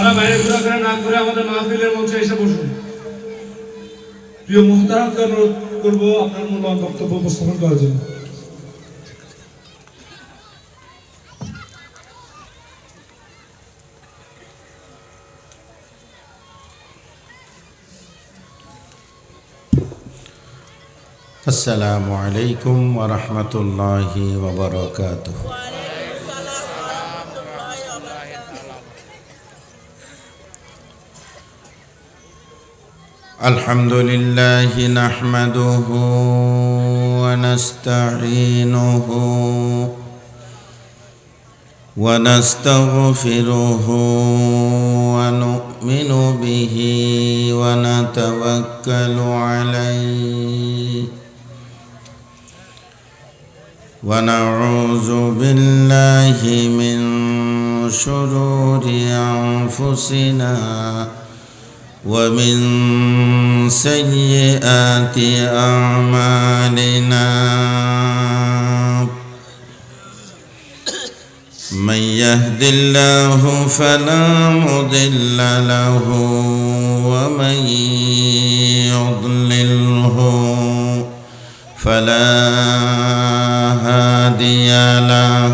আপনারা বাইরে ঘোরাফেরা না করে আমাদের মাহফিলের মঞ্চে এসে বসুন। প্রিয় মুহতারামকে অনুরোধ করবো আপনার মূল্যবান বক্তব্য উপস্থাপন করার জন্য। আসসালামু আলাইকুম ওয়া রাহমাতুল্লাহি ওয়া বারাকাতুহু। আলহামদুলিল্লাহি নাহমাদুহু ওয়া নাস্তাঈনুহু ওয়া নাস্তাগফিরুহু ওয়া নু'মিনু বিহি ওয়া নাতাওয়াক্কালু আলাইহি ونعوذ بالله من شرور أنفسنا ومن سيئات أعمالنا من يهد الله فلا مضل له ومن يضلله فلا هادي له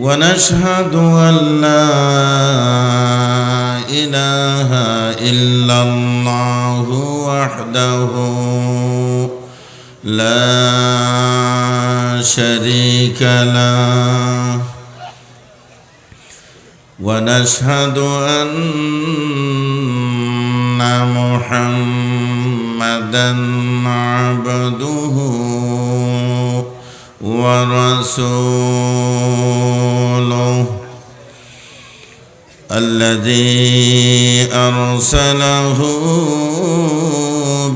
ونشهد أن لا إله إلا الله وحده لا شريك له ونشهد أن محمدًا عبده ورسوله الذي أرسله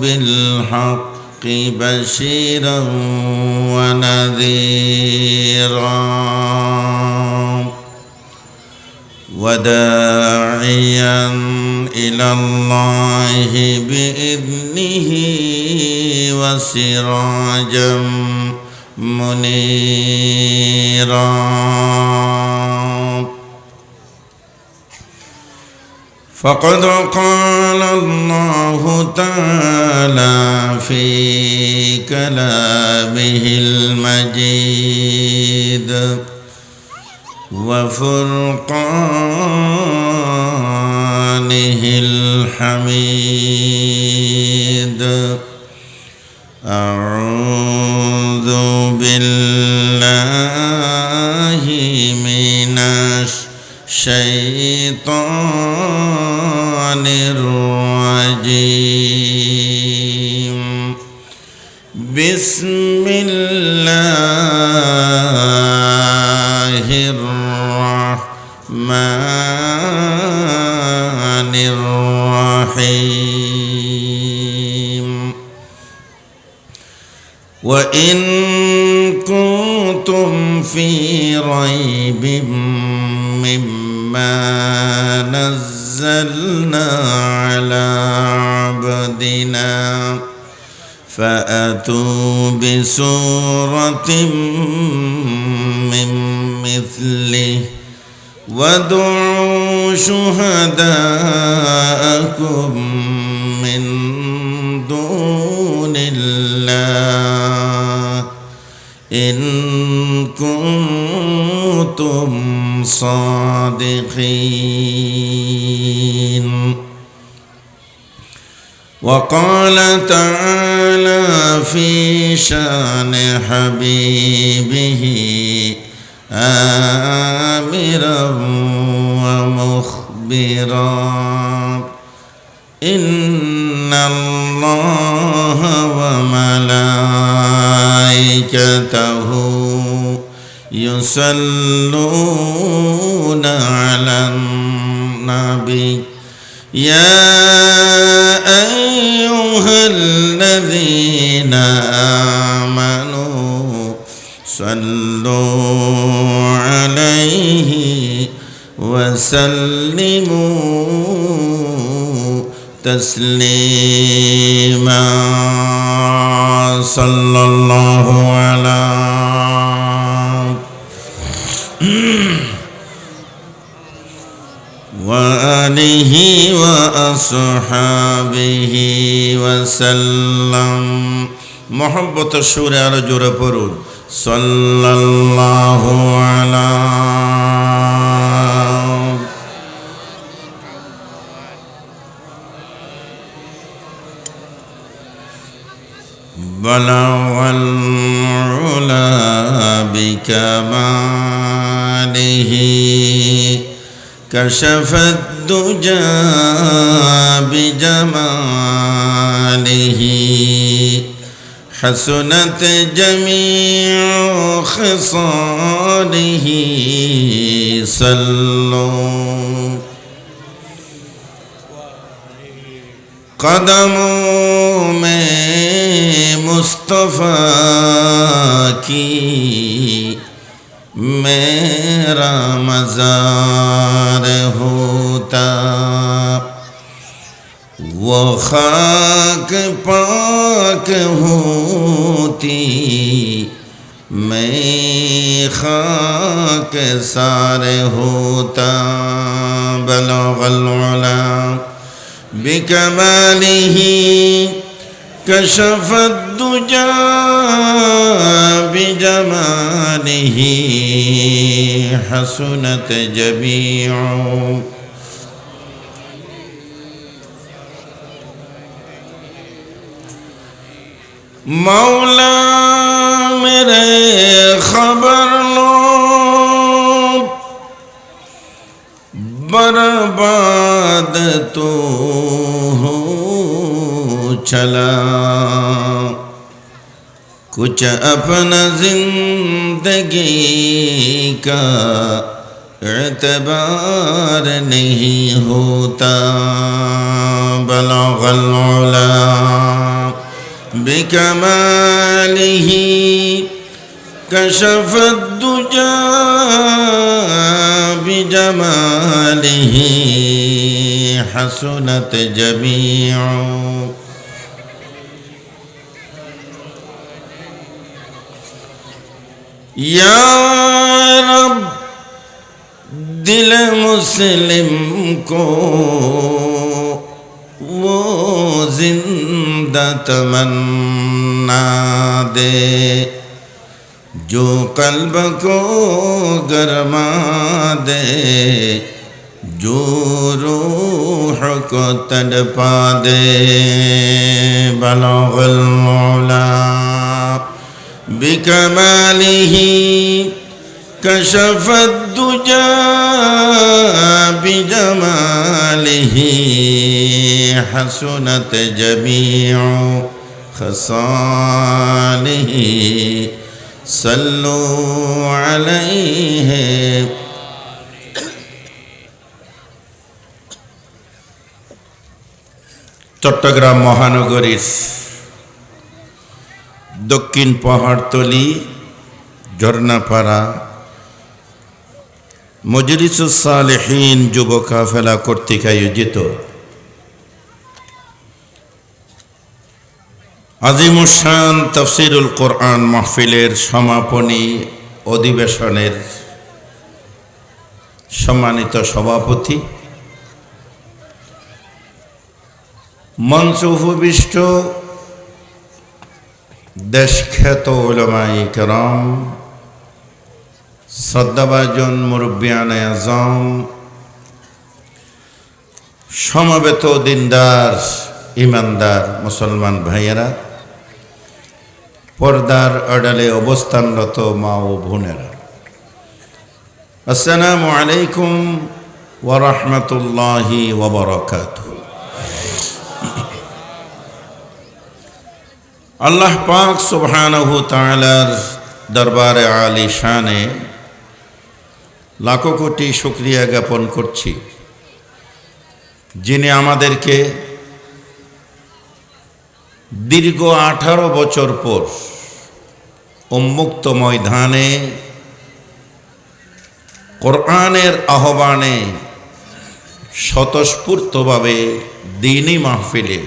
بالحق بشيرا ونذيرا وداعيا إلى الله بإذنه وسراجا منيرا فقد قال الله تعالى في كلامه المجيد وفرقانه الحميد أعوذ بالله من الشيطان الرجيم بسم الله الرحمن الرحيم وإن كنتم في ريب مما نزلنا على عبدنا فأتوا بسورة من مثله وادعوا شهداءكم من دون الله إن كنتم صادقين. وقال تعالى في شان حبيبه آمرا ومخبرا إن الله وملائكته يصلون على النبي يا أيها الذين آمنوا صلوا عليه وسلموا تسليما صلى الله على آله وأصحابه وسلم محبت الشور على جرپرون صلى الله على بلغ العلا بكماله كشف الدجى بجماله حسنت جميع خصاله صلوا قدموں میں مصطفیٰ کی میرا مزار ہوتا وہ خاک پاک ہوتی میں خاک سار ہوتا بلغ العلا بكماله كشف الدجى بجماله حسنت جميع مولا میرے خبر لو برباد تو ہو چلا کچھ اپنا زندگی کا اعتبار نہیں ہوتا بلغ العلا بکمالہ كشف الدجى بجماله حسنت جميع يا رب دل مسلم کو وہ زندہ تمنا دے جو قلب کو گرما دے جو روح کو تڑپا دے بلغ العلا بکمالہ کشف الدجى بجمالہ حسنت جميع خصالہ صلوا عليه চট্টগ্রাম মহানগরীর দক্ষিণ পাহাড়তলি ঝর্ণাপাড়া মজলিসুস সালেহীন যুব কাফেলা কর্তৃক আয়োজিত আজিমুশান তাফসিরুল কোরআন মাহফিলের সমাপনী অধিবেশনের সম্মানিত সভাপতি, মঞ্চে উপবিষ্ট দেশখ্যাত উলামায়ে কেরাম, শ্রদ্ধাভাজন মুরব্বিয়ানে আযম, সমবেত দিনদার ইমানদার মুসলমান ভাইয়েরা, পর্দার আড়ালে অবস্থানরত মা ও বোনেরা, আসসালামু আলাইকুম ওয়া রাহমাতুল্লাহি ওয়া বারাকাতুহু। আল্লাহ পাক সুবহানাহু তাআলার দরবারে আলী শানে লাখো কোটি শুকরিয়া জ্ঞাপন করছি, যিনি আমাদেরকে দীর্ঘ 18 বছর পর উন্মুক্ত ময়দানে কোরআনের আহ্বানে স্বতঃস্ফূর্তভাবে দ্বীনি মাহফিলে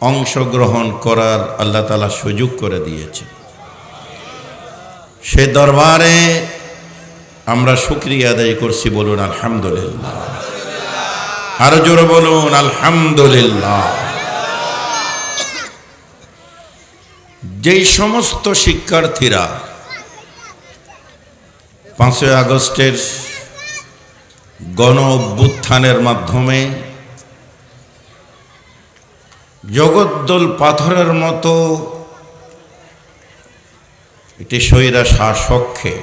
অংশগ্রহণ করার আল্লাহ তাআলা সুযোগ করে দিয়েছে। সে দরবারে আমরা শুকরিয়া আদায় করছি, বলুন আলহামদুলিল্লাহ। আর জোরে বলুন আলহামদুলিল্লাহ। যেই সমস্ত শিক্ষার্থীরা 5ই আগস্টের গণ অভ্যুত্থানের মাধ্যমে জগদ্দল পাথরের মতো একটি স্বৈরা শাসককে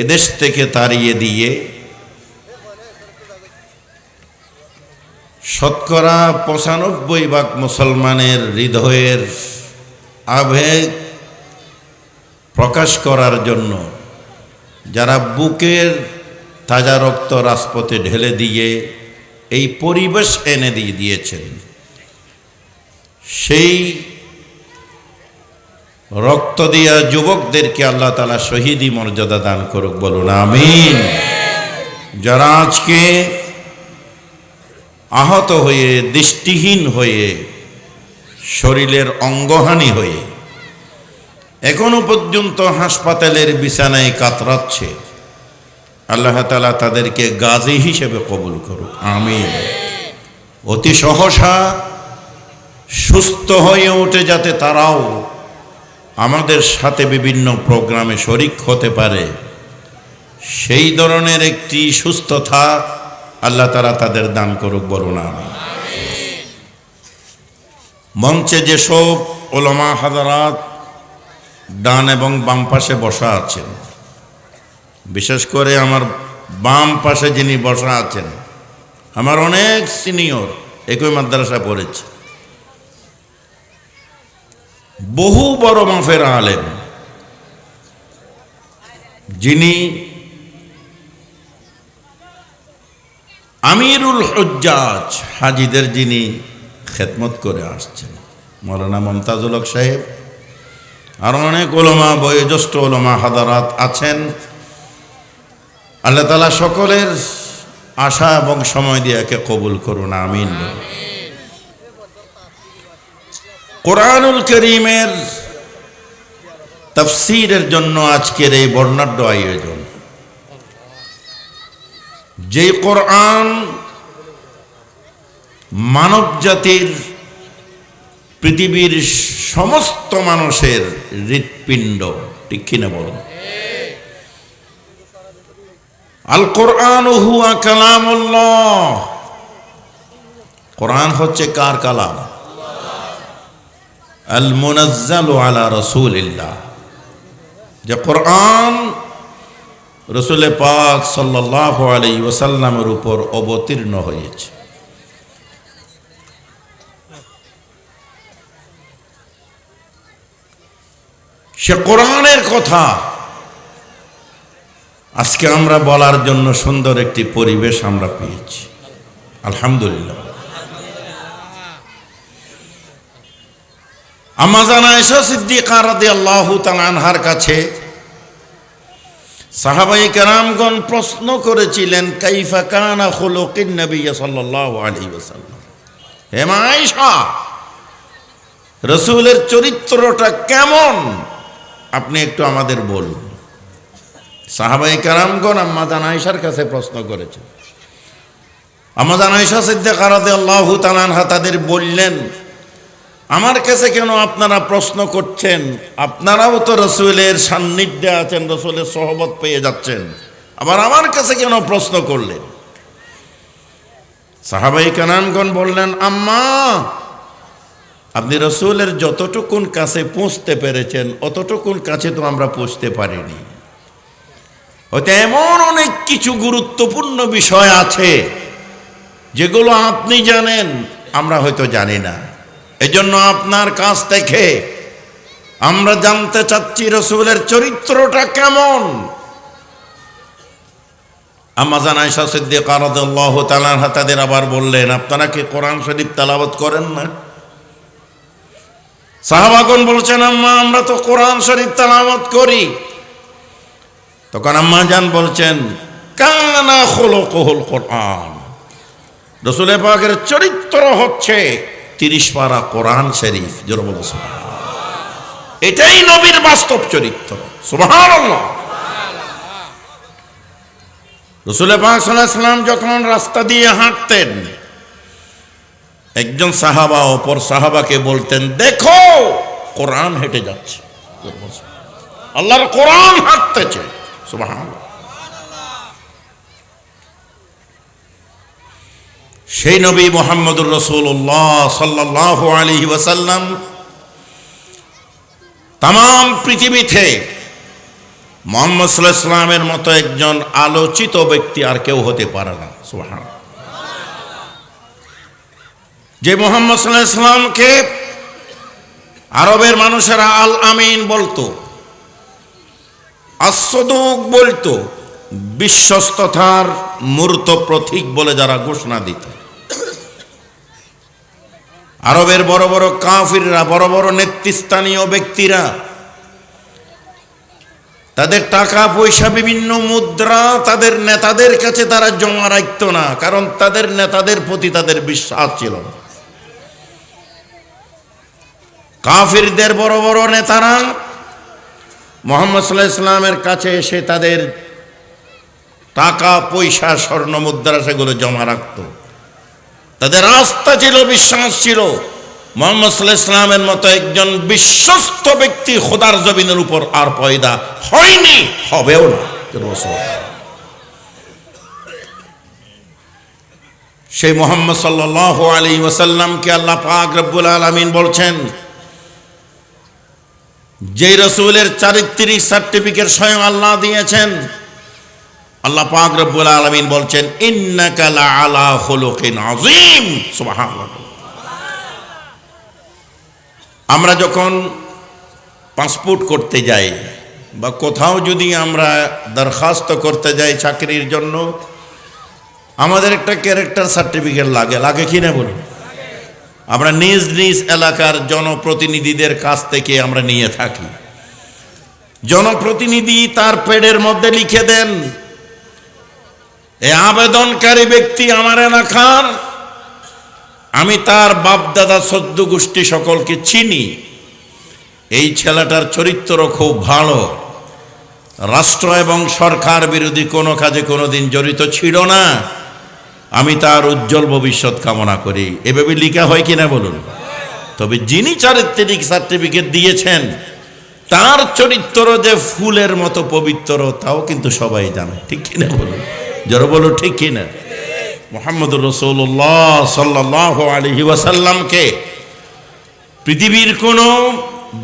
এদেশ থেকে তাড়িয়ে দিয়ে শতকরা 95% মুসলমানের হৃদয়ের আবেগ প্রকাশ করার জন্য যারা বুকের তাজা রক্ত রাজপথে ঢেলে দিয়ে এই পরিবেশ এনে দিয়েছেন, সেই রক্ত দিয়া যুবকদেরকে আল্লাহ তাআলা শহীদি মর্যাদা দান করুক, বলুন আমিন। যারা আজকে আহত হয়ে, দৃষ্টিহীন হয়ে, শরীরের অঙ্গহানি হয়ে এখনো পর্যন্ত হাসপাতালের বিছানায় কাতরাচ্ছে, আল্লাহ তাআলা তাদেরকে গাজী হিসেবে কবুল করুক, আমিন। অতি সহসা সুস্থ হয়ে উঠে যাতে তারাও আমাদের সাথে বিভিন্ন প্রোগ্রামে শরিক হতে পারে, সেই ধরনের একটি সুস্থতা আল্লাহ তাআলা তাদের দান করুক, বলুন আমিন। মঞ্চে যেসব উলামা হাজারাত ডান এবং বাম পাশে বসা আছেন, বিশেষ করে আমার বাম পাশে যিনি বসা আছেন আমার অনেক সিনিয়র, একই মাদ্রাসা পড়েছে, বহু বড় মাফের আলেম, যিনি আমিরুল হুজ্জাজ, হাজিদের যিনি খেদমত করে আসছেন, মৌলানা মমতাজুল হক সাহেব, আর অনেক ওলামা, বয়োজ্যেষ্ঠ ওলামা হাদারাত আছেন। আল্লাহ তাআলা সকলের আশা এবং সময় দিয়ে একে কবুল করুন, আমিন। কোরআনুল কারীমের তাফসীরের জন্য আজকের এই বর্ণাঢ্য আয়োজন। যে কোরআন মানব জাতির, পৃথিবীর সমস্ত মানুষের হৃৎপিণ্ড, ঠিক কিনা বলুন? আল কোরআন হুয়া কালামুল্লাহ। কোরআন হচ্ছে কার কালাম? আল মুনাজ্জালু আলা রাসূলিল্লাহ। যে কোরআন রাসূল পাক সাল্লাল্লাহু আলাইহি ওয়াসাল্লামের উপর অবতীর্ণ হয়েছে। সে কোরআনের কথা আজকে আমরা বলার জন্য সুন্দর একটি পরিবেশ আমরা পেয়েছি, আলহামদুলিল্লাহ। আম্মা জান আয়েশা সিদ্দিকা রাদিয়াল্লাহু তাআলা আনহার কাছে সাহাবায়ে কেরামগণ প্রশ্ন করেছিলেন, কাইফা কানা খুলুকিন নবী সাল্লাল্লাহু আলাইহি ওয়াসাল্লাম। হে মা আয়েশা, রাসূলের চরিত্রটা কেমন আপনি একটু আমাদের বলুন। সাহাবায়ে কেরামগণ আম্মা জান আয়েশার কাছে প্রশ্ন করেছেন। আম্মা জান আয়েশা সিদ্দিকা রাদিয়াল্লাহু তাআলা আনহা তাদের বললেন, আমার কাছে কেন আপনারা প্রশ্ন করছেন? আপনারাও তো রাসূলের সান্নিধ্যে আছেন, রাসূলের সহবত পেয়ে যাচ্ছেন, আবার আমার কাছে কেন প্রশ্ন করলেন? সাহাবায়ে কেরামগণ বললেন, আম্মা, আপনি রাসূলের যতটুকুন কাছে পৌঁছতে পেরেছেন অতটুকুন কাছে তো আমরা পৌঁছতে পারিনি। হয়তো এমন অনেক কিছু গুরুত্বপূর্ণ বিষয় আছে যেগুলো আপনি জানেন, আমরা হয়তো জানি না। এজন্য আপনার কাছ থেকে আমরা জানতে চাচ্ছি রাসূলের চরিত্রটা কেমন। আম্মা জান আয়েশা সিদ্দিকা রাদিয়াল্লাহু তাআলা আনহা তাদের আবার বললেন, আপনারা কি কোরআন শরীফ তেলাওয়াত করেন না? সাহাবাগণ বলছেন, আম্মা, আমরা তো কোরআন শরীফ তেলাওয়াত করি। তখন আম্মা জান বলছেন, কানা খুলুকুল কোরআন। রাসূল পাকের চরিত্র হচ্ছে 30 পারা কোরআন শরীফ। জোরে বলো সুবহানাল্লাহ। এটাই নবীর বাস্তব চরিত্র। সুবহানাল্লাহ। রাসূল পাক সাল্লাল্লাহু আলাইহি ওয়াসাল্লাম যখন রাস্তা দিয়ে হাঁটতেন, একজন সাহাবা অপর সাহাবাকে বলতেন, দেখো কোরআন হেঁটে যাচ্ছে, আল্লাহর কোরআন হাঁটতেছে। সুবহানাল্লাহ। সেই নবী মুহাম্মদুর রাসূলুল্লাহ সাল্লাল্লাহু আলাইহি ওয়াসাল্লাম তাম পৃথিবীতে মুহাম্মদ সাল্লাল্লাহু আলাইহি ওয়াসাল্লামের মতো একজন আলোচিত ব্যক্তি আর কেউ হতে পারে না। সুবহানাল্লাহ। যে মুহাম্মদ সাল্লাল্লাহু আলাইহি ওয়াসাল্লামকে আরবের মানুষেরা আল আমিন বলতো, as-সাদুক বলতো, বিশ্বস্ততার মূর্ত প্রতীক বলে যারা ঘোষণা দিত। আরবের বড় বড় কাফিররা, বড় বড় নেতৃস্থানীয় ব্যক্তিরা তাদের টাকা পয়সা, বিভিন্ন মুদ্রা তাদের নেতাদের কাছে তারা জমা রাখত না, কারণ তাদের নেতাদের প্রতি তাদের বিশ্বাস ছিল না। কাফিরদের বড় বড় নেতারা মুহাম্মদ সাল্লাল্লাহু আলাইহি ওয়াসাল্লামের কাছে এসে তাদের টাকা পয়সা, স্বর্ণ মুদ্রা সেগুলো জমা রাখত। তাদের আস্থা ছিল, বিশ্বাস ছিল, মুহাম্মদ সাল্লাল্লাহু আলাইহি ওয়াসাল্লামের মতো একজন বিশ্বস্ত ব্যক্তি খোদার জমিনের উপর আর পয়দা হয়নি, হবেও না। সেই মুহাম্মদ সাল্লাল্লাহু আলাইহি ওয়াসাল্লামকে আল্লাহ পাক রব্বুল আলামিন বলছেন, যে রাসূলের চারিত্রিক সার্টিফিকেট স্বয়ং আল্লাহ দিয়েছেন। আল্লাহ পাক রব্বুল আলামিন বলছেন, ইন্নাকা লাআলা খুলুকিন আযীম। সুবহানাল্লাহ। আমরা যখন পাসপোর্ট করতে যাই বা কোথাও যদি আমরা দরখাস্ত করতে যাই চাকরির জন্য, আমাদের একটা ক্যারেক্টার সার্টিফিকেট লাগে, লাগে কি না বলুন? আমরা নিজ নিজ এলাকার জনপ্রতিনিধিদের কাছ থেকে আমরা নিয়ে থাকি। জনপ্রতিনিধি তার পেডের মধ্যে লিখে দেন, এই আবেদনকারী ব্যক্তি আমার এলাকার, আমি তার বাপদাদা সদ্য গোষ্ঠী সকলকে চিনি, এই ছেলেটার চরিত্র খুব ভালো, রাষ্ট্র এবং সরকার বিরোধী কোনো কাজে কোনোদিন জড়িত ছিল না, আমি তার উজ্জ্বল ভবিষ্যৎ কামনা করি। এভাবে লেখা হয় কিনা বলুন? তবে যিনি চারিত্রিক সার্টিফিকেট দিয়েছেন তার চরিত্র যে ফুলের মতো পবিত্র, তাও কিন্তু সবাই জানে। ঠিক কিনা বলুন? যারা বলো ঠিক কিনা? মুহাম্মদুর রাসূলুল্লাহ সাল্লাল্লাহু আলাইহি ওয়াসাল্লামকে পৃথিবীর কোনো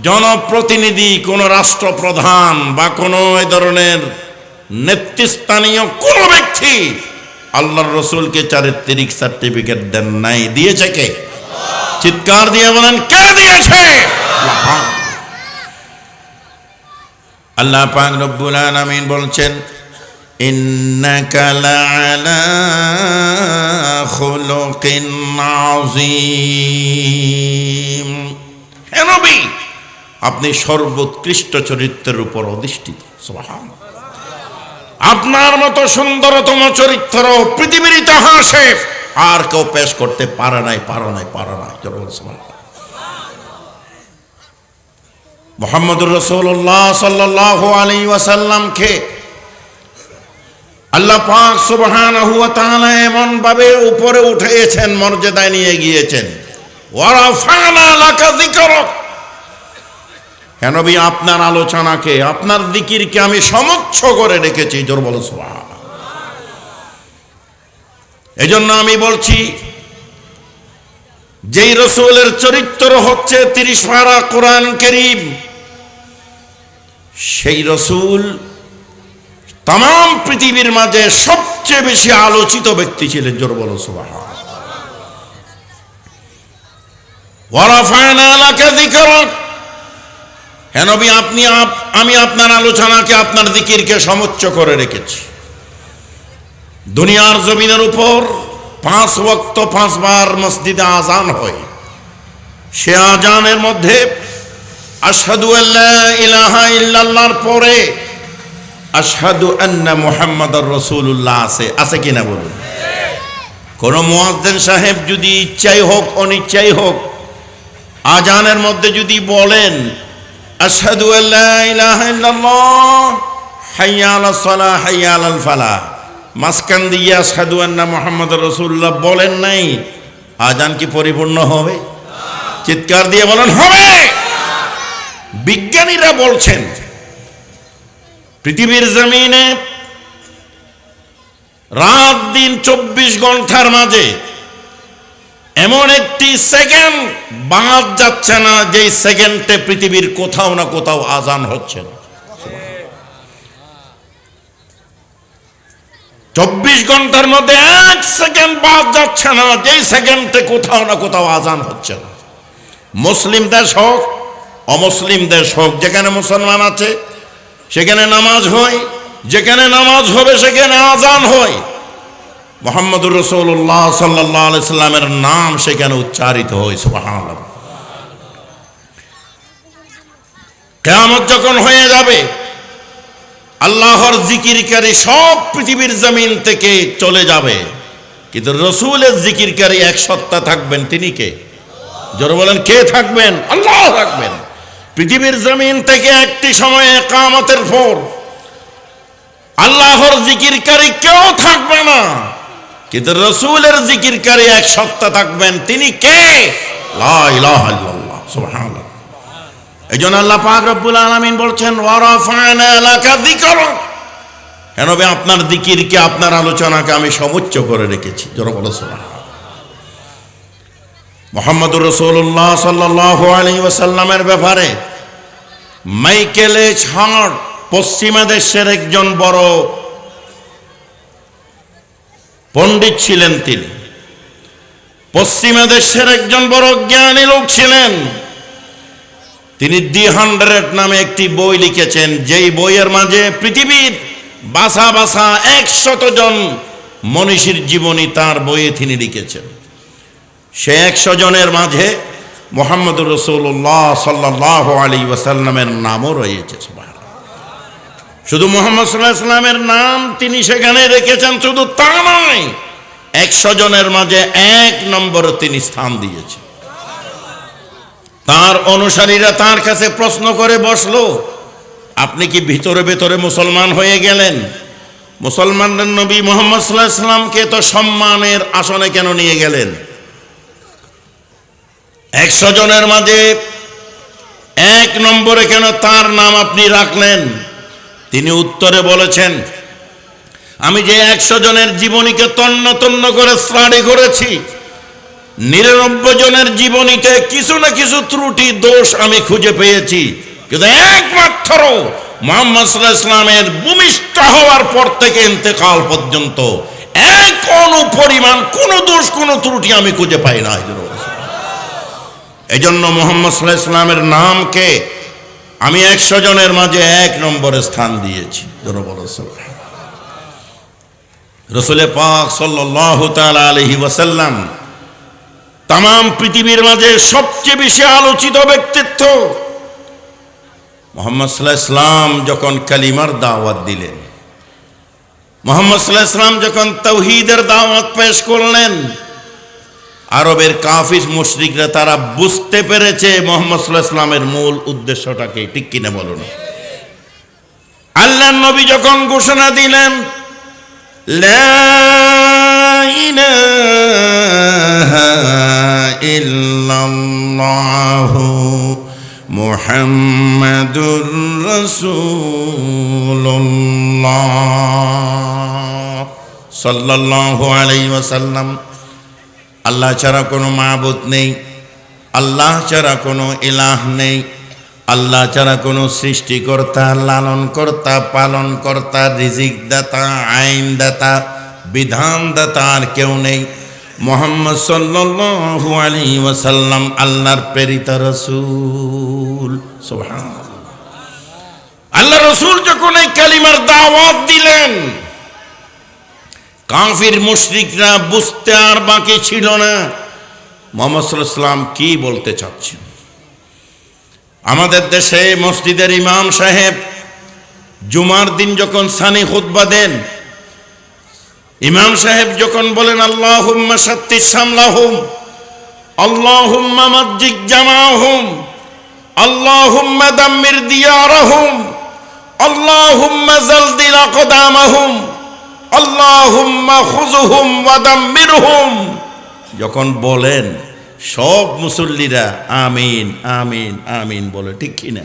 জনপ্রতিনিধি, কোনো রাষ্ট্রপ্রধান বা কোনো এই ধরনের নেতৃস্থানীয় কোনো ব্যক্তি আল্লাহর রসুলকে চারিত্রিক সার্টিফিকেট দেন নাই। দিয়েছে কে? চিৎকার দিয়ে বলেন, কে দিয়েছে? আল্লাহ পাক রব্বুল আলামিন বলছেন, ইন্নাকা লাআলা খুলুকিন আযীম। হে নবী, আপনি সর্বোৎকৃষ্ট চরিত্রের উপর অধিষ্ঠিত। সুবহানাল্লাহ। আপনার মতো সুন্দরতম চরিত্র পৃথিবীর ইতিহাসে আর কেউ পেশ করতে পারে নাই। মুহাম্মদুর রাসূলুল্লাহ সাল্লাল্লাহু আলাইহি ওয়াসাল্লামকে আল্লাহ পাক সুবহানাহু ওয়া তাআলা এমন ভাবে উপরে উঠিয়েছেন, মর্যাদায় নিয়ে গিয়েছেন। ওয়া রাফা'না লাকা যিকরাক। হে নবী, আপনার আলোচনাকে, আপনার জিকিরকে আমি সমুচ্চ করে রেখেছি। জোর বলো সুবহানাল্লাহ। এজন্য আমি বলছি, যেই রাসূলের চরিত্র হচ্ছে 30 পারা কোরআন কারীম, সেই রাসূল তাম পৃথিবীর মাঝে সবচেয়ে বেশি আলোচিত ব্যক্তি ছিলেন। জোর বলো সুবহানাল্লাহ। ওয়া রাফা'না লাকা যিকরাক। হে নবী, আমি আপনার আলোচনাকে, আপনার জিকিরকে সমুচ্চ করে রেখেছি। দুনিয়ার জমিনের উপর 5 ওয়াক্ত 5 বার মসজিদে আজান হয়। সে আজানের মধ্যে আশহাদু আল্লা ইলাহা ইল্লাল্লাহর পরে আশহাদু আন্না মুহাম্মাদুর রাসূলুল্লাহ আছে কিনা বলুন? কোন মুয়াজ্জিন সাহেব যদি ইচ্ছাই হোক অনিচ্ছাই হোক আজানের মধ্যে যদি বলেন আশহাদু আল্লা ইলাহা ইল্লাল্লাহ হাইয়া আলাস সালাহ হাইয়া আলাল ফালাহ, মাঝখান দিয়ে আশহাদু আন্না মুহাম্মাদুর রাসূলুল্লাহ বলেন নাই, আজান কি পরিপূর্ণ হবে? চিৎকার দিয়ে বলেন হবে। বিজ্ঞানীরা বলছেন পৃথিবীর জমিনে রাত দিন 24 ঘন্টার মাঝে এমন একটি সেকেন্ড বাদ যাচ্ছে না যেই সেকেন্ডে পৃথিবীর কোথাও না কোথাও আজান হচ্ছে না। 24 ঘন্টার মধ্যে 1 সেকেন্ড বাদ যাচ্ছে না যেই সেকেন্ডে কোথাও না কোথাও আজান হচ্ছে না। মুসলিম দেশ হোক অমুসলিম দেশ হোক, যেখানে মুসলমান আছে সেখানে নামাজ হয়, যেখানে নামাজ হবে সেখানে আজান হয়, মুহাম্মদুর রাসূলুল্লাহ সাল্লাল্লাহু আলাইহি সাল্লামের নাম সেখানে উচ্চারিত হয়। সুবহানাল্লাহ। কিয়ামত যখন হয়ে যাবে, আল্লাহর জিকিরকারী সব পৃথিবীর জমিন থেকে চলে যাবে, কিন্তু রাসূলের জিকিরকারী এক সত্তা থাকবেন। তিনি কে? জোরে বলেন, কে থাকবেন? আল্লাহ থাকবেন। পৃথিবীর জমিন থেকে একটি সময়ে কিয়ামতের পর আল্লাহর জিকিরকারী কেউ থাকবে না, কিন্তু রাসূলের জিকিরকারী এক সত্তা থাকবেন। তিনি কে? লা ইলাহা ইল্লাল্লাহ। সুবহানাল্লাহ। এইজন্য আল্লাহ পাক রব্বুল আলামিন বলছেন ওয়া রাফা'না লাকা যিকরাক, হে নবী আপনার জিকিরকে, আপনার আলোচনাকে আমি সমুচ্চ করে রেখেছি। জোরে বলো সুবহানাল্লাহ। মুহাম্মদুর রাসূলুল্লাহ সাল্লাল্লাহু আলাইহি ওয়াসাল্লামের ব্যাপারে মাইকেল এইচ হার্ট পশ্চিমা দেশের একজন বড় পণ্ডিত ছিলেন। তিনি পশ্চিমা দেশের একজন বড় জ্ঞানী লোক ছিলেন। তিনি দি 100 নামে একটি বই লিখেছেন, যেই বইয়ের মাঝে পৃথিবীর বাছা বাছা 100 জন মনীষীর জীবনী তার বইয়ে তিনি লিখেছেন। সে 100 জনের মাঝে মুহাম্মদুর রাসূলুল্লাহ সাল্লাল্লাহু আলাইহি ওয়াসাল্লামের নামও রয়েছে। সুবহানাল্লাহ। শুধু মুহাম্মদ সাল্লাল্লাহু আলাইহি ওয়াসাল্লামের নাম তিনি সেখানে রেখেছেন, শুধু তা নয়, 100 জনের মাঝে 1 নম্বরে তিনি স্থান দিয়েছেন। তার অনুসারীরা তার কাছে প্রশ্ন করে বসলো, আপনি কি ভিতরে ভিতরে মুসলমান হয়ে গেলেন? মুসলমানদের নবী মুহাম্মদ সাল্লাল্লাহু আলাইহি ওয়াসাল্লামকে তো সম্মানের আসনে কেন নিয়ে গেলেন? 100 জনের মাঝে 1 নম্বরে কেন তার নাম আপনি রাখলেন? তিনি উত্তরে বলেছেন, আমি যে 100 জনের জীবনীকে তন্ন তন্ন করে স্টাডি করেছি, 99 জনের জীবনীতে কিছু না কিছু ত্রুটি দোষ আমি খুঁজে পেয়েছি, কিন্তু একমাত্র মুহাম্মদ সাল্লাল্লাহু আলাইহি ওয়াসাল্লামের ভূমিষ্ঠ হওয়ার পর থেকে ইন্তেকাল পর্যন্ত এক অনুপরিমাণ কোনো দোষ কোনো ত্রুটি আমি খুঁজে পাই না। এজন্য মুহাম্মদ সাল্লাল্লাহু আলাইহি ওয়াসাল্লামের নামকে আমি 100 জনের মাঝে 1 নম্বরে স্থান দিয়েছি। রাসূল পাক সাল্লাল্লাহু তাআলা আলাইহি ওয়াসাল্লাম তাম পৃথিবীর মাঝে সবচেয়ে বেশি আলোচিত ব্যক্তিত্ব। মুহাম্মদ সাল্লাল্লাহু আলাইহি ওয়াসাল্লাম যখন কালিমার দাওয়াত দিলেন, মুহাম্মদ সাল্লাল্লাহু আলাইহি ওয়াসাল্লাম যখন তাওহীদের দাওয়াত পেশ করলেন, আরবের কাফির মুশরিকরা তারা বুঝতে পেরেছে মুহাম্মদ সাল্লাল্লাহু আলাইহি ওয়াসাল্লামের মূল উদ্দেশ্যটাকে। ঠিক কিনা বলুন? আল্লাহর নবী যখন ঘোষণা দিলেন লা ইলাহা ইল্লাল্লাহু মুহাম্মাদুর রাসূলুল্লাহ সাল্লাল্লাহু আলাইহি ওয়াসাল্লাম, আল্লাহ ছাড়া কোনো মাবুদ নেই, আল্লাহ ছাড়া কোনো ইলাহ নেই, আল্লাহ ছাড়া কোনো সৃষ্টিকর্তা, লালনকর্তা, পালনকর্তা, রিজিক দাতা, আইন দাতা, বিধান দাতা আর কেউ নেই। মুহাম্মদ সাল্লাল্লাহু আলাইহি ওয়াসাল্লাম আল্লাহর প্রেরিত রাসূল। সুবহানাল্লাহ। আল্লাহ রাসূল যখন এই কালিমার দাওয়াত দিলেন, কাফির মুশরিকরা বুঝতে আর বাকি ছিল না মুহাম্মদ সাল্লাল্লাহু আলাইহি ওয়াসাল্লাম কি বলতে চাচ্ছেন। আমাদের দেশে মসজিদের ইমাম সাহেব জুমার দিন যখন সানি খুতবা দেন, ইমাম সাহেব যখন বলেন আল্লাহুম্মা শাত্তিস শামলাহুম, আল্লাহুম্মা মাজ্জিক জামাহুম, আল্লাহুম্মা দাম্মির দিয়ারাহুম, আল্লাহুম্মা জালজিল আকদামাহুম, আল্লাহুম্মা খুযুহুম ওয়া দাম্মিরহুম, যখন বলেন সব মুসল্লিরা আমিন আমিন আমিন বলে, ঠিক কি না?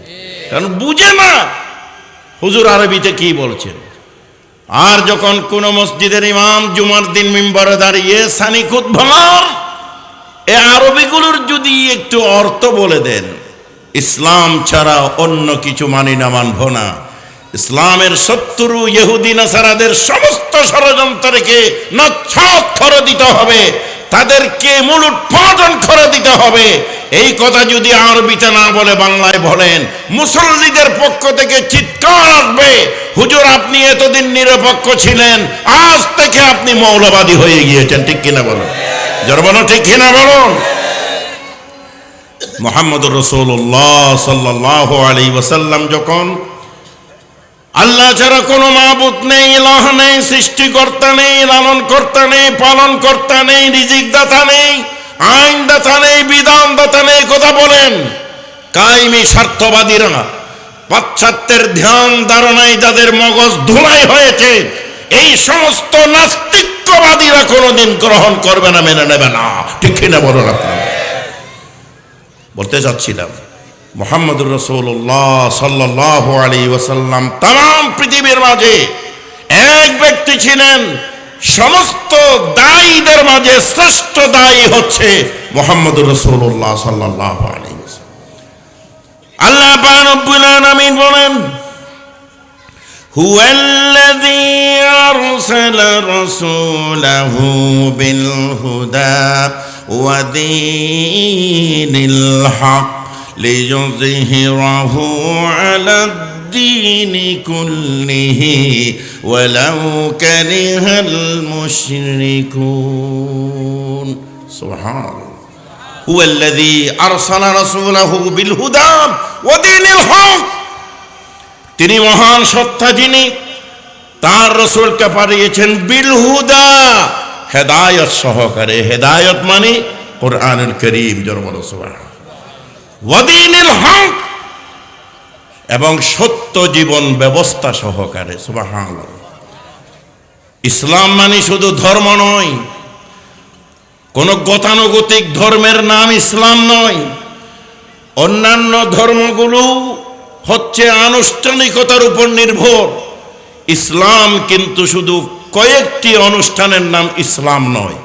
কারণ বুঝে না হুজুর আরবিতে কি বলছেন। আর যখন কোন মসজিদের ইমাম জুমার দিন মিম্বরে দাঁড়িয়ে সানি খুতবার এই আরবিগুলোর যদি একটু অর্থ বলে দেন, ইসলাম ছাড়া অন্য কিছু মানি না, মানব না, ইসলামের শত্রু ইহুদি নাসারাদের সমস্ত ষড়যন্ত্রকে নচ্ছাৎ করে দিতে হবে, তাদেরকে মূলোৎপাটন করে দিতে হবে, এই কথা যদি আরবিতে না বলে বাংলায় বলেন, মুসল্লিদের পক্ষ থেকে চিৎকার আসবে, হুজুর আপনি এতদিন নিরপেক্ষ ছিলেন, আজ থেকে আপনি মৌলবাদী হয়ে গিয়েছেন। ঠিক কিনা বলুন, জোরে বলুন, ঠিক কিনা বলুন। মুহাম্মদুর রাসূলুল্লাহ সাল্লাল্লাহু আলাইহি ওয়াসাল্লাম যখন আল্লাহ ছাড়া কোনো মাবুদ নেই, ইলাহ নেই, সৃষ্টিকর্তা নেই, লালনকর্তা নেই, পালনকর্তা নেই, রিজিকদাতা নেই, আইনদাতা নেই, বিধানদাতা নেই কথা বলেন, কায়েমি স্বার্থবাদীরা, পাশ্চাত্যের ধ্যান ধারণায় যাদের মগজ ধুলাই হয়েছে, এই সমস্ত নাস্তিকবাদীরা কোনোদিন গ্রহণ করবে না, মেনে নেবে না। ঠিক কিনা বলুন আপনারা। বলতে চাচ্ছিলাম মুহাম্মদুর রাসূলুল্লাহ সাল্লাল্লাহু আলাইহি ওয়াসাল্লাম তাম পৃথিবীর মাঝে এক ব্যক্তি ছিলেন, সমস্ত দায়ীদের মাঝে শ্রেষ্ঠ দায়ী হচ্ছে মুহাম্মদুর রাসূলুল্লাহ সাল্লাল্লাহু আলাইহি ওয়াসাল্লাম। আল্লাহ পাক রব্বুল আলামিন বলেন, হুয়াল্লাযী আরসালা রাসূলাহু বিল হুদা ওয়া দীনিল হক লিইয়ুযহিরাহু আলাদ-দীনি কুল্লিহি ওয়ালাউ কারিহাল মুশরিকুন। সুবহানাল্লাহ। হুয়াল্লাযী আরসালা রাসূলাহু বিল হুদা ওয়া দীনিল হক, তিনি মহান সত্তা, যিনি তার রাসূলকে পাঠিয়েছেন বিল হুদা, হেদায়েত সহকারে। হেদায়েত মানে কোরআনুল কারীম, জোরে বলো সুবহানাল্লাহ। ওয়া দীনিল হক, এবং সত্য জীবন ব্যবস্থা সহকারে। সুবহানাল্লাহ। ইসলাম মানে শুধু ধর্ম নয়, কোন গতানুগতিক ধর্মের নাম ইসলাম নয়। অন্যান্য ধর্মগুলো হচ্ছে আনুষ্ঠানিকতার উপর নির্ভর, ইসলাম কিন্তু শুধু কয়েকটি অনুষ্ঠানের নাম ইসলাম নয়।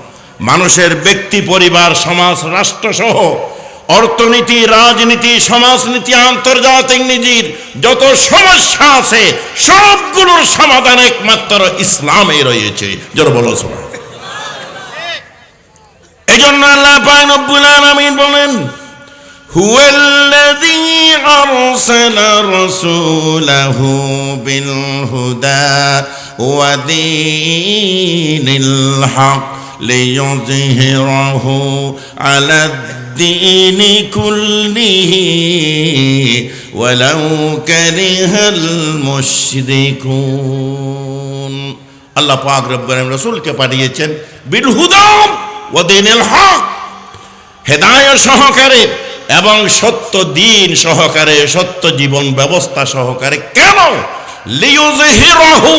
মানুষের ব্যক্তি, পরিবার, সমাজ, রাষ্ট্র সহ অর্থনীতি, রাজনীতি, সমাজনীতি, আন্তর্জাতিক নীতির যত সমস্যা আছে সবগুলোর সমাধান একমাত্র ইসলামে রয়েছে। জোরে বলো সুবহানাল্লাহ। এজন্য আল্লাহ পাক রব্বুল আলামিন বলেন, হুয়াল্লাযী আরসালা রাসূলাহু বিল হুদা ওয়া দীনিল হক লিইয়ুযহিরাহু আলাদ-দীনি কুল্লিহি ওয়ালাউ কারিহাল মুশরিকুন। আল্লাহ পাক রব্বুল আলামিন রাসূলকে পাঠিয়েছেন বিল হুদা ওয়া দীনিল হক, হেদায়েত সহকারে এবং সত্য দিন সহকারে, সত্য জীবন ব্যবস্থা সহকারে। কেন? লিইয়ুযহিরাহু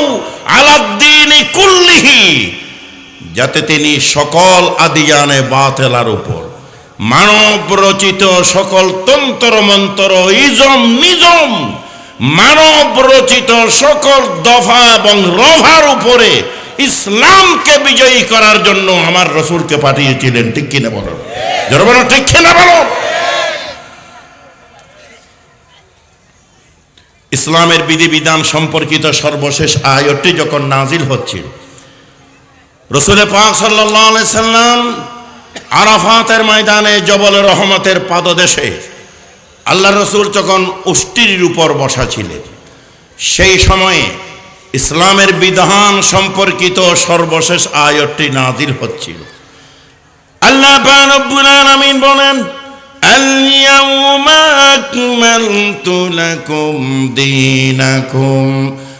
আলাদ-দীনি কুল্লিহি, যাতে তিনি সকল আদিয়ানে বাতিলার উপর, মানব রচিত সকল তন্ত্র মন্ত্র, ইজম নিজম, মানব রচিত সকল দফা এবং রভার উপরে ইসলামকে বিজয়ী করার জন্য আমার রাসূলকে পাঠিয়েছিলেন। ঠিক কিনা বলো, জোরে বলো, ঠিক কিনা বলো। ইসলামের বিধিবিধান সম্পর্কিত সর্বশেষ আয়াতটি যখন নাজিল হচ্ছিল, রাসূল পাক সাল্লাল্লাহু আলাইহি সাল্লাম আরাফাতের ময়দানে জবলে রহমতের পাদদেশে আল্লাহর রাসূল যখন উষ্ট্রির উপর বসা ছিলেন, সেই সময়ে ইসলামের বিধান সম্পর্কিত সর্বশেষ আয়াতটি নাজিল হচ্ছিল। আল্লাহ পাক রব্বুল আলামিন বলেন, আল-ইয়াওমা আকমালতু লাকুম দীনাকুম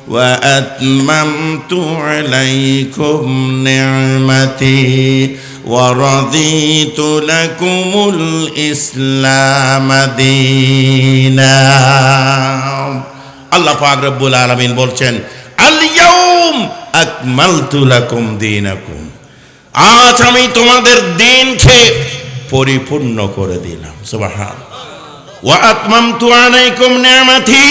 ওয়া আতমামতু আলাইকুম নি'মাতি ওয়া রাদিতু লাকুমুল ইসলাম দীনা। আল্লাহ পাক রব্বুল আলামিন বলছেন, আল-ইয়াওম, আকমালতু লাকুম দীনাকুম, আজ আমি তোমাদের দিনকে পরিপূর্ণ করে দিলাম। সুবহানাল্লাহ। ওয়া আতমামতু আলাইকুম নি'মাতি,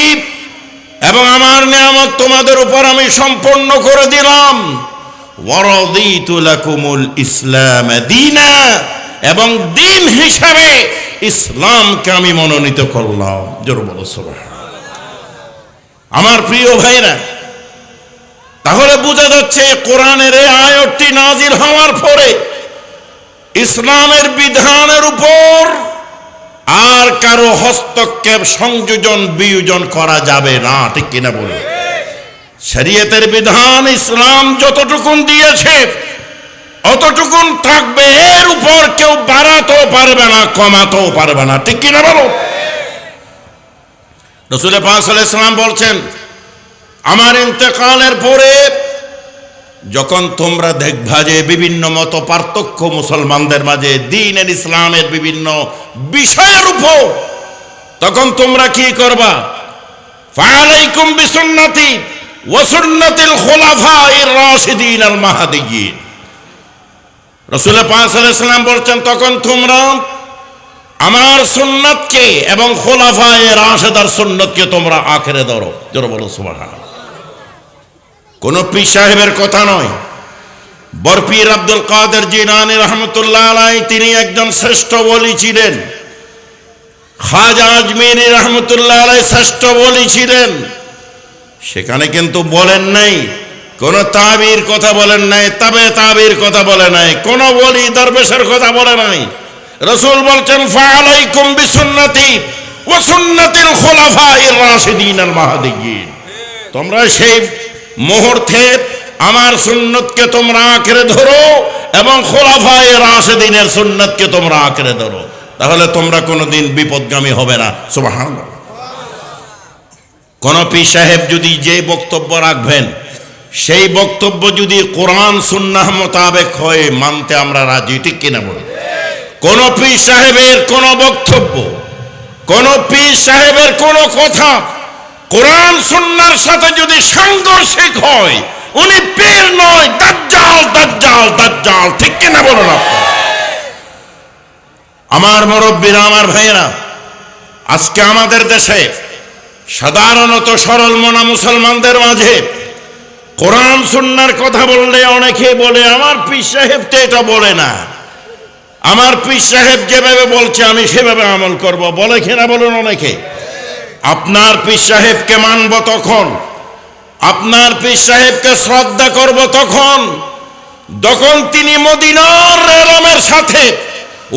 এবং আমার নিয়ামত তোমাদের উপর আমি সম্পূর্ণ করে দিলাম। ওয়া রাদিতু লাকুমুল ইসলাম দীনা, এবং দিন হিসাবে ইসলামকে আমি মনোনীত করলাম। জোরে বলো সুবহানাল্লাহ। আমার প্রিয় ভাইরা, তাহলে বোঝা যাচ্ছে কোরআনের এই আয়াতটি নাজিল হওয়ার পরে ইসলামের বিধানের উপর আর কারো হস্তক্ষেপ, সংযোজন, বিয়োজন করা যাবে না, ঠিক কিনা বলুন? শরীয়তের বিধান ইসলাম যতটুকুন দিয়েছে অতটুকুন থাকবে, এর উপর কেউ বাড়াতেও পারবে না, কমাতেও পারবে না, ঠিক কিনা বলো? রাসূল পাক সাল্লাল্লাহু আলাইহি ওয়াসাল্লাম বলছেন, আমার ইন্তেকালের পরে যখন তোমরা দেখবা যে বিভিন্ন মত পার্থক্য মুসলমানদের মাঝে দ্বীনের ইসলামের বিভিন্ন বিষয়ের উপর, তখন তোমরা কি করবা? ফাআলাইকুম বিসুন্নতি ওয়া সুন্নাতিল খুলাফায়ে রাশিদিন আল মাহদিয়্যিন। রাসূল পাক সাল্লাল্লাহু আলাইহি ওয়াসাল্লাম বলছেন, তখন তোমরা আমার সুন্নাতকে এবং খুলাফায়ে রাশিদার সুন্নাতকে তোমরা আঁকড়ে ধরো। জোরে বলো সুবহানাল্লাহ। কোন পীর সাহেবের কথা নয়, বরপীর আব্দুল কাদের জিলানী রাহমাতুল্লাহ আলাইহি তিনি একজন শ্রেষ্ঠ ওলি ছিলেন। খাজা আজমিরি রাহমাতুল্লাহ আলাইহি শ্রেষ্ঠ ওলি ছিলেন। সেখানে কিন্তু বলেন নাই কোন তাবির কথা, বলেন নাই তাবির কথা বলে নাই, কোন ওলি দরবেশের কথা বলে নাই। রাসূল বলছেন, ফাআলাইকুম বিসুন্নতি ওয়া সুন্নাতিল খুলাফায়ে রাশিদিন আল মাহদিয়্যিন। তোমরা সেই মুহূর্তে আমার সুন্নতকে তোমরা আঁকড়ে ধরো এবং খুলাফায়ে রাশিদিনের সুন্নতকে তোমরা আঁকড়ে ধরো, তাহলে তোমরা কোনোদিন বিপদগামী হবে না। সুবহানাল্লাহ। কোন পীর সাহেব যদি যে বক্তব্য রাখবেন সেই বক্তব্য যদি কোরআন সুন্নাহ মোতাবেক হয়, মানতে আমরা রাজি, ঠিক কিনা বলি? কোন পীর সাহেবের কোন বক্তব্য, কোন পীর সাহেবের কোন কথা কোরআন সুন্নাহর সাথে যদি সাংঘর্ষিক হয়, উনি পীর নয়, দাজ্জাল দাজ্জাল দাজ্জাল, ঠিক কিনা বলুন আপনারা? আমার মুরব্বীরা, আমার ভাইয়েরা, আজকে আমাদের দেশে সাধারণত সরল মনা মুসলমানদের মাঝে কোরআন সুন্নাহর কথা বললে অনেকে বলে আমার পীর সাহেব তো এটা বলে না, আমার পীর সাহেব যেভাবে বলছে আমি সেভাবে আমল করব, বলে কিনা বলুন অনেকে? আপনার পীর সাহেবকে মানব তখন, আপনার পীর সাহেবকে শ্রদ্ধা করব তখন যখন তিনি মদিনার এলমের সাথে,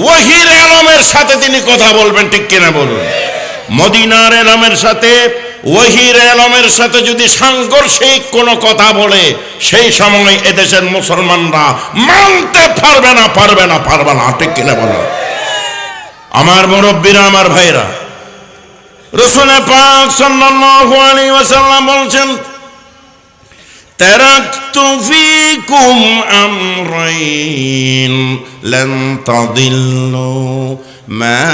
ওহীর এলমের সাথে তিনি কথা বলবেন, ঠিক কিনা বলুন? মদিনার এলমের সাথে, ওহীর এলমের সাথে যদি সাংঘর্ষিক কোনো কথা বলে, সেই সময় এদেশের মুসলমানরা মানতে পারবে না, পারবে না, পারবে না, ঠিক কিনা বলুন? আমার মুরব্বীরা, আমার ভাইরা, রাসূল পাক সাল্লাল্লাহু আলাইহি ওয়াসাল্লাম বলছেন, তারাকতু ফীকুম আমরাইন লান তাদিল্লু মা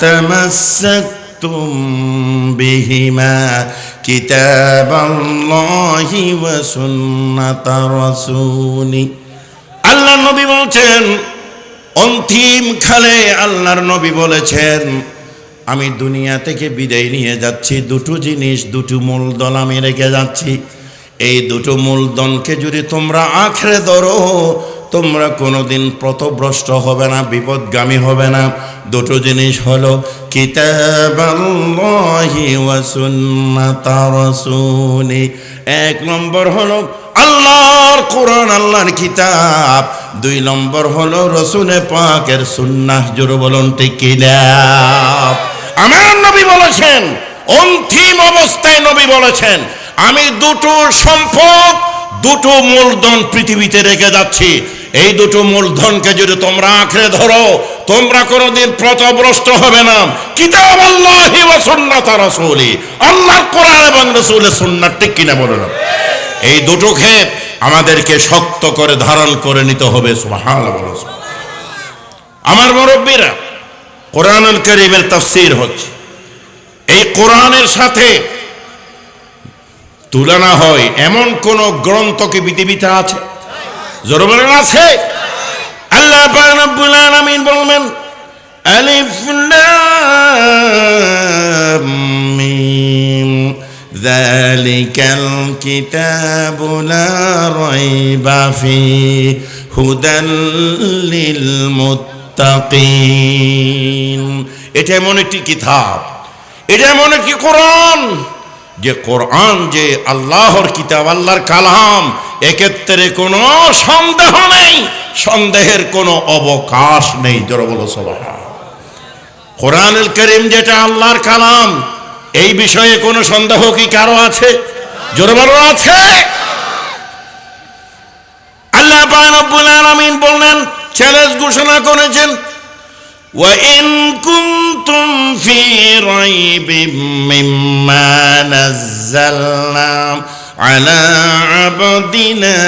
তামাসসাকতুম বিহিমা কিতাবাল্লাহি ওয়া সুন্নাতা রাসূলি। আল্লাহর নবী বলছেন, অন্তিম কালে আল্লাহর নবী বলেছেন, আমি দুনিয়া থেকে বিদায় নিয়ে যাচ্ছি, দুটো জিনিস, দুটো মূলধন আমি রেখে যাচ্ছি। এই দুটো মূলধনকে যদি তোমরা আঁকড়ে ধরো, তোমরা কোনোদিন পথভ্রষ্ট হবে না, বিপদগামী হবে না। দুটো জিনিস হলো কিতাবাল্লাহি ওয়া সুন্নাতা রাসূলি। এক নম্বর হলো আল্লাহর কোরআন, আল্লাহর কিতাব। দুই নম্বর হলো রাসূল পাকের সুন্নাহ। জোরে বলুন ঠিক কিনা? আমার নবী বলেছেন, অন্তিম অবস্থায় নবী বলেছেন, আমি দুটো সম্পদ, দুটো মূলধন পৃথিবীতে রেখে যাচ্ছি। এই দুটো মূলধনকে যদি তোমরা আঁকড়ে ধরো, তোমরা কোনোদিন পথভ্রষ্ট হবে না। কিতাবাল্লাহি ওয়া সুন্নাতা রাসূলি, আল্লাহর কোরআন এবং রাসূলের সুন্নাহ, ঠিক কিনা বলুন? এই দুটোকে আমাদেরকে শক্ত করে ধারণ করে নিতে হবে। সুবহানাল্লাহ। আমার মুরব্বীরা, কোরআনুল কারীমের তাফসীর হচ্ছে, এই কোরআনের সাথে তুলনা হয় এমন কোন গ্রন্থ কি পৃথিবীতে আছে? জোরে বলেন আছে? আল্লাহ পাক রব্বুল আলামিন বলেন আলিফ লাম মিম যালিকাল কিতাবু লা রাইবা ফীহি হুদাল লিল মুত্তাকিন। এটা এমন একটি কিতাব, এটা এমন একটি কোরআন, যে কোরআন যে আল্লাহর কিতাব, আল্লাহর কালাম, এক্ষেত্রে কোনো সন্দেহ নেই, সন্দেহের কোনো অবকাশ নেই। জোরে বলো সুবহানাল্লাহ। কোরআনুল কারীম যেটা আল্লাহর কালাম, এই বিষয়ে কোনো সন্দেহ কি কারো আছে? জোরে বলো আছে? আল্লাহ পাক রব্বুল আলামিন বললেন, চ্যালেঞ্জ ঘোষণা করেছেন, وَإِن كُنتُمْ فِي رَيْبٍ مِّمَّا نَزَّلْنَا عَلَى عَبْدِنَا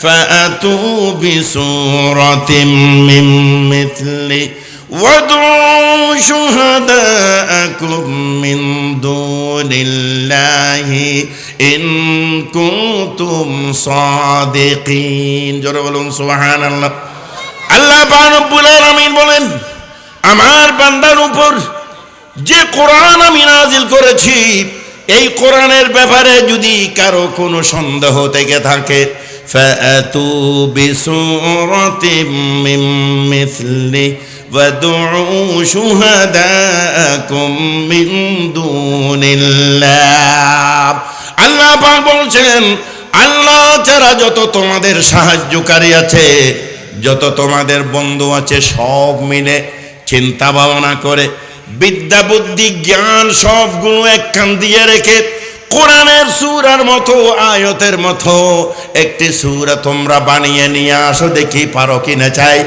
فَأْتُوا بِسُورَةٍ مِّن مِّثْلِهِ وَادْعُوا شُهَدَاءَكُم مِّن دُونِ اللَّهِ إِن كُنتُمْ صَادِقِينَ। জোরে বলুন সুবহানাল্লাহ। আল্লাহ পাক রব্বুল আলামিন বলেন, আমার বান্দার উপর যে কোরআন আমি নাজিল করেছি, এই কোরআনের ব্যাপারে যদি কারো কোনো সন্দেহ থেকে থাকে, ফাআতু বিসূরাতিম মিন মিসলি ওয়াদউ শুহাদাকুম মিন দুনিল্লাহ। আল্লাহ পাক বলছেন, আল্লাহ ছাড়া যত তোমাদের সাহায্যকারী আছে, যত তোমাদের বন্ধু আছে, সব মিলে চিন্তা ভাবনা করে বিদ্যা বুদ্ধি জ্ঞান সবগুলো একখান দিয়ে রেখে কোরআনের সূরার মতো, আয়াতের মতো একটি সূরা তোমরা বানিয়ে নিয়ে আসো, দেখি পারো কিনা চাই।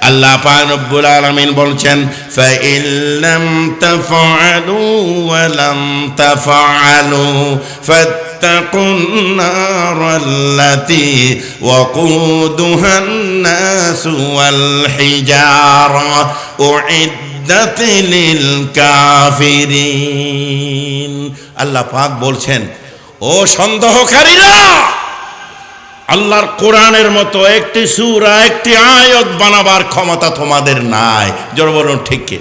আল্লাহ পাক রব্বুল আলামিন বলছেন, ফাইন লাম তাফআলু ওয়া লাম তাফআলু ফাত্তাকুন নারাল্লাতী ওয়াকুদুহান নাসু ওয়াল হিজারা উইদ্দাত লিল কাফিরিন। আল্লাহ পাক বলছেন, ও সন্দেহকারীরা, আল্লাহর কোরআনের মতো একটি সূরা, একটি আয়াত বানাবার ক্ষমতা তোমাদের নাই। জোরে বলুন ঠিক কি?